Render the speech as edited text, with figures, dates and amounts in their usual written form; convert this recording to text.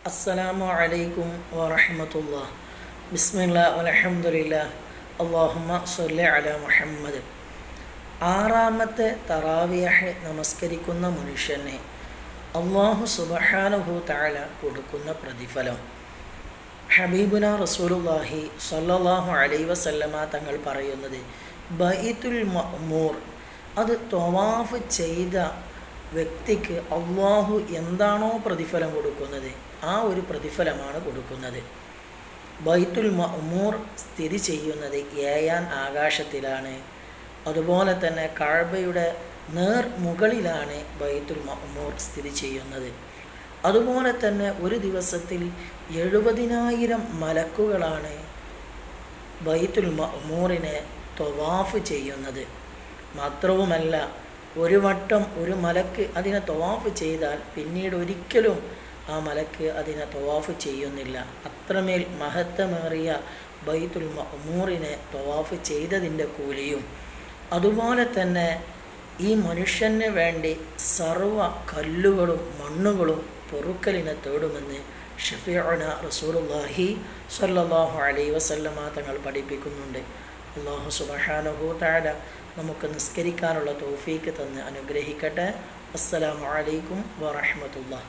അസ്സലാമു അലൈക്കും വറഹ്മത്തുള്ളാഹി. ബിസ്മില്ലാഹി വൽഹംദുലില്ലാഹി അല്ലാഹുമ്മ സ്വല്ലി അലാ മുഹമ്മദ്. ആറാമത്തെ തറാവിയഹ് നമസ്കരിക്കുന്ന മനുഷ്യനെ അല്ലാഹു സുബ്ഹാനഹു തആല കൊടുക്കുന്ന പ്രതിഫലം ഹബീബുന റസൂലുള്ളാഹി സ്വല്ലല്ലാഹു അലൈഹി വസല്ലമ തങ്ങൾ പറയുന്നത്, ബൈത്തുൽ മഅ്മൂർ, അത് തവാഫ് ചെയ്ത വ്യക്തിക്ക് അള്ളാഹു എന്താണോ പ്രതിഫലം കൊടുക്കുന്നത് ആ ഒരു പ്രതിഫലമാണ് കൊടുക്കുന്നത്. ബൈത്തുൽ മഅ്മൂർ സ്ഥിതി ചെയ്യുന്നത് 7-ാം ആകാശത്തിലാണ്. അതുപോലെ തന്നെ കഅബയുടെ നേർ മുകളിലാണ് ബൈത്തുൽ മഅ്മൂർ സ്ഥിതി ചെയ്യുന്നത്. അതുപോലെ തന്നെ ഒരു ദിവസത്തിൽ 70,000 മലക്കുകളാണ് ബൈത്തുൽ മഅ്മൂറിനെ തവാഫ് ചെയ്യുന്നത്. മാത്രവുമല്ല, ഒരു വട്ടം ഒരു മലക്ക് അതിനെ തവാഫ് ചെയ്താൽ പിന്നീട് ഒരിക്കലും ആ മലക്ക് അതിനെ തവാഫ് ചെയ്യുന്നില്ല. അത്രമേൽ മഹത്വമേറിയ ബൈത്തുൽ മഅ്മൂറിനെ തവാഫ് ചെയ്തതിൻ്റെ കൂലിയും, അതുപോലെ തന്നെ ഈ മനുഷ്യന് വേണ്ടി സർവ്വ കല്ലുകളും മണ്ണുകളും പൊറുക്കലിനെ തേടുമെന്ന് ഷഫീഉന റസൂലുള്ളാഹി സ്വല്ലല്ലാഹു അലൈഹി വസല്ലമ തങ്ങൾ പഠിപ്പിക്കുന്നുണ്ട്. അല്ലാഹു സുബ്ഹാനഹു തആല നമുക്ക് നിസ്കരിക്കാനുള്ള തൗഫീക്ക് തന്ന് അനുഗ്രഹിക്കട്ടെ. അസ്സലാമു അലൈക്കും വറഹ്മത്തുള്ളാഹി.